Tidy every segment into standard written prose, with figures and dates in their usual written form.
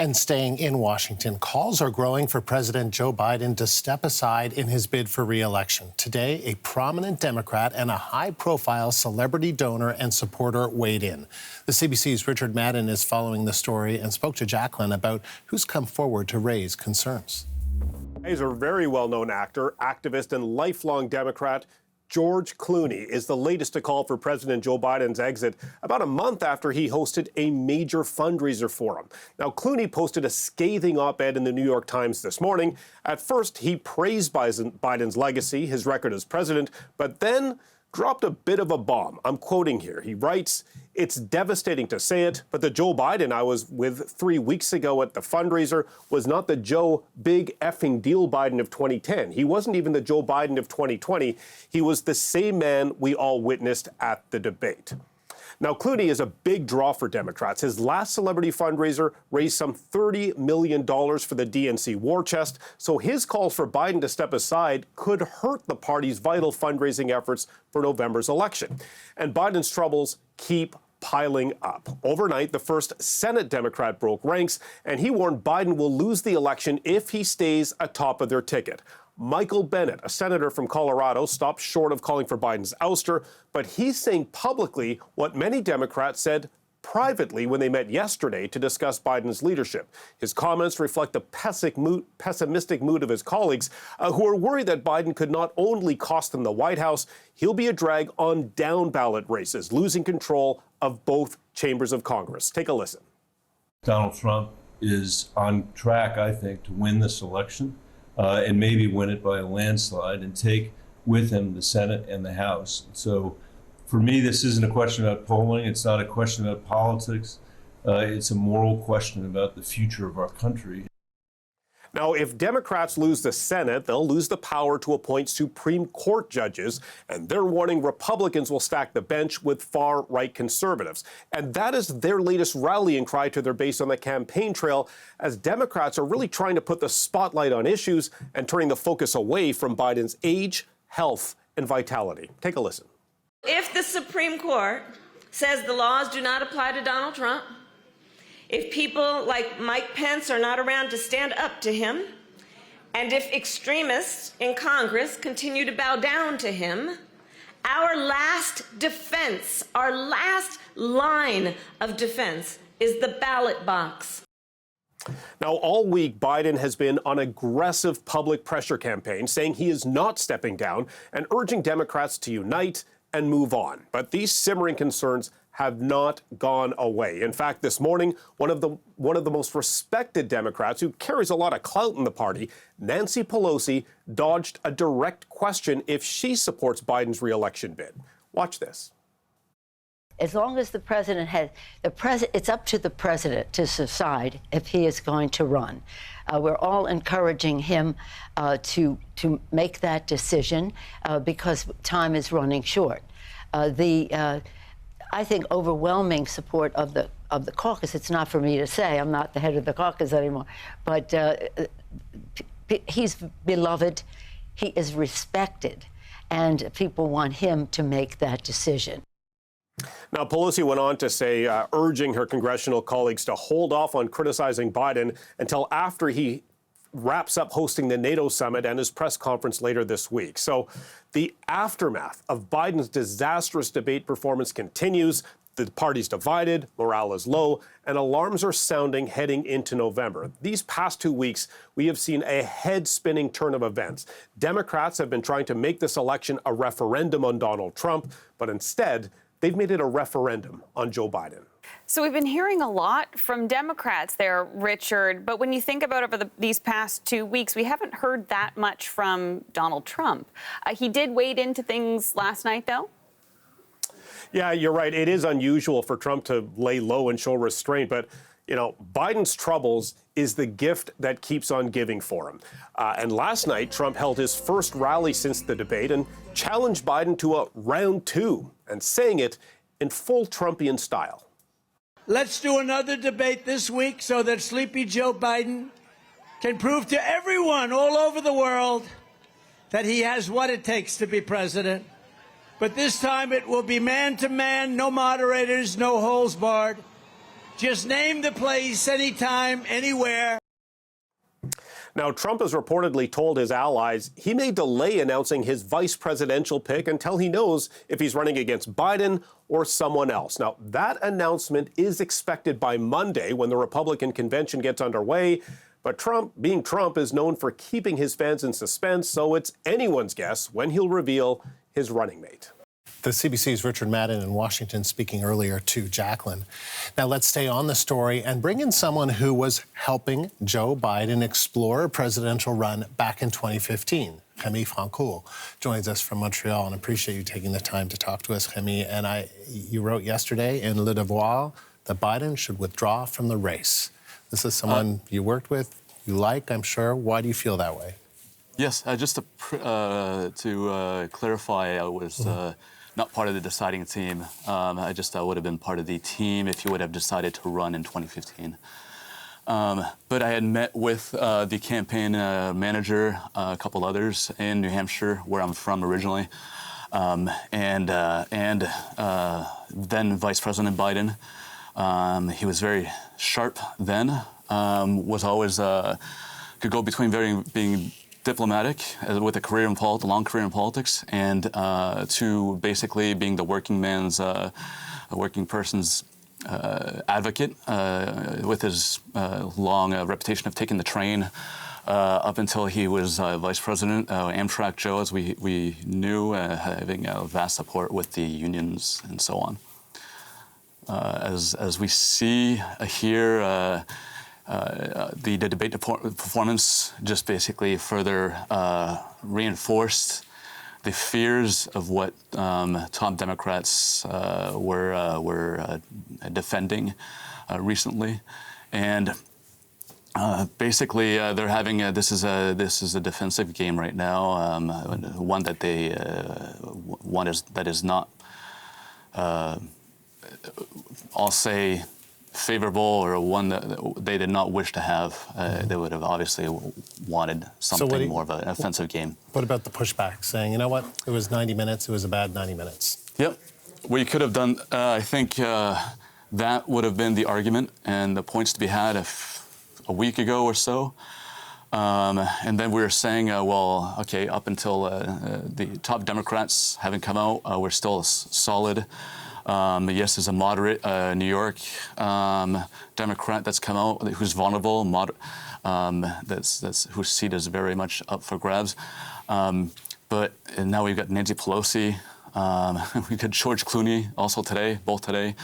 And staying in Washington, calls are growing for President Joe Biden to step aside in his bid for re-election. Today, a prominent Democrat and a high-profile celebrity donor and supporter weighed in. The CBC's Richard Madden is following the story and spoke to Jacqueline about who's come forward to raise concerns. He's a very well-known actor, activist, and lifelong Democrat. George Clooney is the latest to call for President Joe Biden's exit about a month after he hosted a major fundraiser for him. Now, Clooney posted a scathing op-ed in the New York Times this morning. At first, he praised Biden's legacy, his record as president, but then dropped a bit of a bomb. I'm quoting here. He writes, "It's devastating to say it, but the Joe Biden I was with 3 weeks ago at the fundraiser was not the Joe big effing deal Biden of 2010. He wasn't even the Joe Biden of 2020. He was the same man we all witnessed at the debate." Now, Clooney is a big draw for Democrats. His last celebrity fundraiser raised some $30 million for the DNC war chest, so his calls for Biden to step aside could hurt the party's vital fundraising efforts for November's election. And Biden's troubles keep piling up. Overnight, the first Senate Democrat broke ranks, and he warned Biden will lose the election if he stays atop of their ticket. Michael Bennet, a senator from Colorado, stopped short of calling for Biden's ouster, but he's saying publicly what many Democrats said privately when they met yesterday to discuss Biden's leadership. His comments reflect the pessimistic mood of his colleagues who are worried that Biden could not only cost them the White House, he'll be a drag on down-ballot races, losing control of both chambers of Congress. Take a listen. Donald Trump is on track, I think, to win this election. And maybe win it by a landslide and take with him the Senate and the House. So for me, this isn't a question about polling. It's not a question about politics. It's a moral question about the future of our country. Now, if Democrats lose the Senate, they'll lose the power to appoint Supreme Court judges, and they're warning Republicans will stack the bench with far-right conservatives. And that is their latest rallying cry to their base on the campaign trail, as Democrats are really trying to put the spotlight on issues and turning the focus away from Biden's age, health, and vitality. Take a listen. If the Supreme Court says the laws do not apply to Donald Trump, if people like Mike Pence are not around to stand up to him, and if extremists in Congress continue to bow down to him, our last defense, our last line of defense is the ballot box. Now, all week, Biden has been on aggressive public pressure campaign, saying he is not stepping down and urging Democrats to unite and move on. But these simmering concerns have not gone away. In fact, this morning, one of the most respected Democrats who carries a lot of clout in the party, Nancy Pelosi, dodged a direct question if she supports Biden's re-election bid. Watch this. As long as the president has it's up to the president to decide if he is going to run. We're all encouraging him to make that decision because time is running short. I think overwhelming support of the caucus. It's not for me to say. I'm not the head of the caucus anymore. But he's beloved. He is respected, and people want him to make that decision. Now, Pelosi went on to say, urging her congressional colleagues to hold off on criticizing Biden until after he wraps up hosting the NATO summit and his press conference later this week. So the aftermath of Biden's disastrous debate performance continues. The party's divided, morale is low, and alarms are sounding heading into November. These past 2 weeks, we have seen a head-spinning turn of events. Democrats have been trying to make this election a referendum on Donald Trump, but instead, they've made it a referendum on Joe Biden. So we've been hearing a lot from Democrats there, Richard, but when you think about over these past 2 weeks, we haven't heard that much from Donald Trump. He did wade into things last night, though. Yeah, you're right. It is unusual for Trump to lay low and show restraint, but you know, Biden's troubles is the gift that keeps on giving for him. And last night, Trump held his first rally since the debate and challenged Biden to a round two, and saying it in full Trumpian style. Let's do another debate this week so that Sleepy Joe Biden can prove to everyone all over the world that he has what it takes to be president. But this time it will be man to man, no moderators, no holes barred. Just name the place, anytime, anywhere. Now, Trump has reportedly told his allies he may delay announcing his vice presidential pick until he knows if he's running against Biden or someone else. Now, that announcement is expected by Monday when the Republican convention gets underway. But Trump, being Trump, is known for keeping his fans in suspense, so it's anyone's guess when he'll reveal his running mate. The CBC's Richard Madden in Washington speaking earlier to Jacqueline. Now let's stay on the story and bring in someone who was helping Joe Biden explore a presidential run back in 2015. Rémi Francoeur joins us from Montreal, and appreciate you taking the time to talk to us, Rémi. And you wrote yesterday in Le Devoir that Biden should withdraw from the race. This is someone you worked with, you like, I'm sure. Why do you feel that way? Yes, just to clarify, I was not part of the deciding team. I would have been part of the team if he would have decided to run in 2015. But I had met with the campaign manager, a couple others in New Hampshire, where I'm from originally, and then Vice President Biden. He was very sharp then, was always, could go between being diplomatic with a long career in politics, and to basically being the working person's advocate, with his long reputation of taking the train up until he was vice president. Amtrak Joe, as we knew, having vast support with the unions and so on. As we see here, the debate performance just basically further reinforced the fears of what top Democrats were defending recently, and basically they're having this is a defensive game right now, one that is not I'll say favorable, or one that they did not wish to have. They would have obviously wanted something more of an offensive game. What about the pushback, saying, you know what, it was 90 minutes, it was a bad 90 minutes? Yep. We could have done, I think that would have been the argument and the points to be had a week ago or so. And then we were saying, well, okay, up until the top Democrats haven't come out, we're still solid. Yes, there's a moderate New York Democrat that's come out who's vulnerable, whose seat is very much up for grabs. But now we've got Nancy Pelosi. We've got George Clooney also today, both today,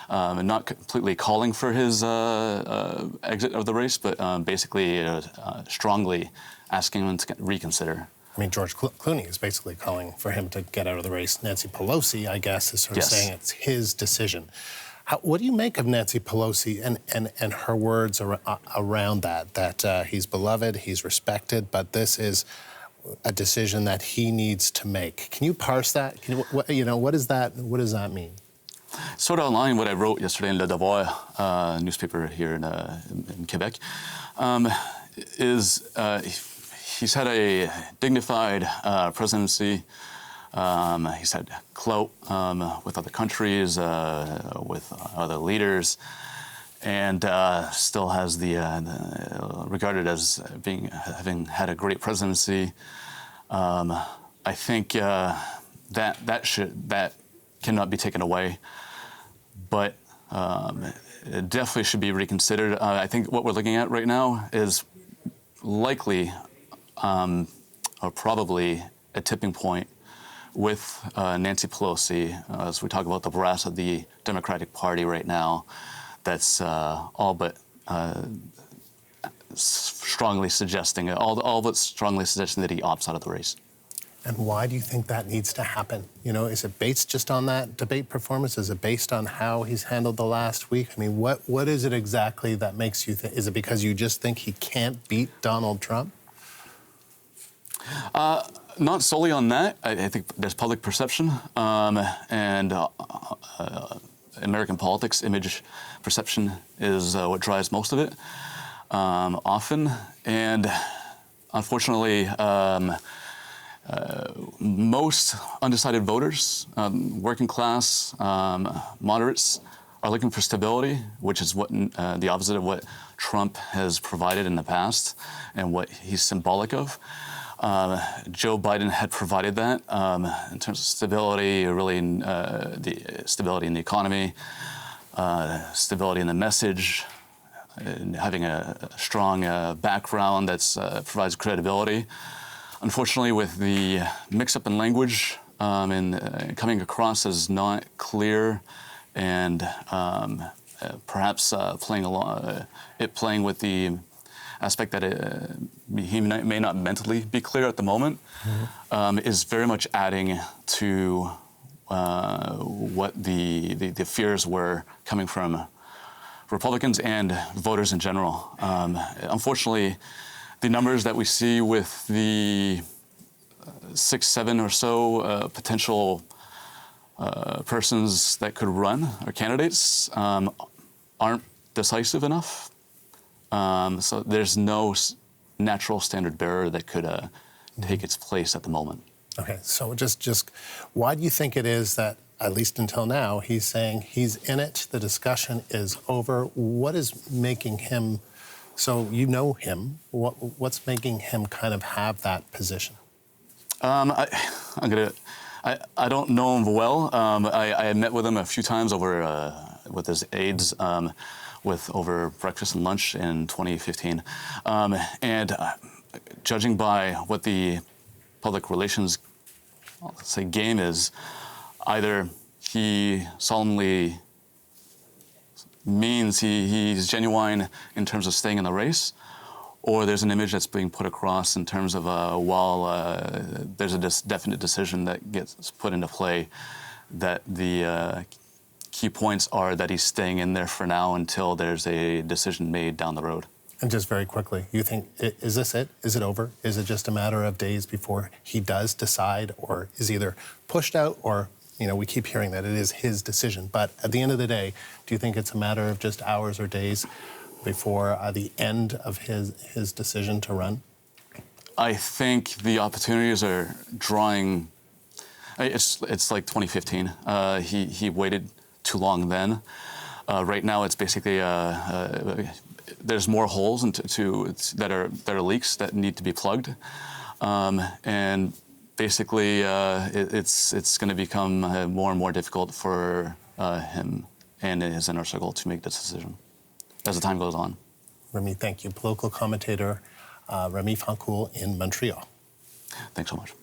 and not completely calling for his exit of the race, but basically strongly asking him to reconsider. I mean, George Clooney is basically calling for him to get out of the race. Nancy Pelosi, I guess, is sort of saying it's his decision. What do you make of Nancy Pelosi and her words around that he's beloved, he's respected, but this is a decision that he needs to make? Can you parse that? What does that mean? Sort of online what I wrote yesterday in Le Devoir, newspaper here in Quebec, is he's had a dignified presidency. He's had clout with other countries, with other leaders, and still has regarded as having had a great presidency. I think that cannot be taken away, but it definitely should be reconsidered. I think what we're looking at right now is likely, or probably, a tipping point with Nancy Pelosi, as we talk about the brass of the Democratic Party right now, that's all but strongly suggesting that he opts out of the race. And why do you think that needs to happen? Is it based just on that debate performance? Is it based on how he's handled the last week? I mean, what is it exactly that makes you think? Is it because you just think he can't beat Donald Trump? Not solely on that. I think there's public perception and American politics, image perception is what drives most of it, often. And unfortunately, most undecided voters, working class, moderates, are looking for stability, which is what the opposite of what Trump has provided in the past and what he's symbolic of. Joe Biden had provided that in terms of stability, really the stability in the economy, stability in the message, and having a strong background that provides credibility. Unfortunately, with the mix-up in language and coming across as not clear and perhaps playing with the aspect that he may not mentally be clear at the moment, is very much adding to what the fears were coming from Republicans and voters in general. Unfortunately, the numbers that we see with the 6, 7 or so potential persons that could run or candidates aren't decisive enough. So there's no natural standard bearer that could take its place at the moment. Okay, so just why do you think it is that, at least until now, he's saying he's in it, the discussion is over? What is making him, so you know him, what's making him kind of have that position? I don't know him well. I met with him a few times over with his aides over breakfast and lunch in 2015. And judging by what the public relations, let's say, game is, either he solemnly means he's genuine in terms of staying in the race, or there's an image that's being put across in terms of there's a definite decision that gets put into play, that the key points are that he's staying in there for now until there's a decision made down the road. And just very quickly, you think, is this it? Is it over? Is it just a matter of days before he does decide, or is either pushed out, or, we keep hearing that it is his decision. But at the end of the day, do you think it's a matter of just hours or days before the end of his decision to run? I think the opportunities are drawing. It's like 2015. He waited too long then. Right now, it's basically there's more holes that are leaks that need to be plugged, and basically it's going to become more and more difficult for him and his inner circle to make this decision as the time goes on. Rémi, thank you. Political commentator Rémi Francoeur in Montreal. Thanks so much.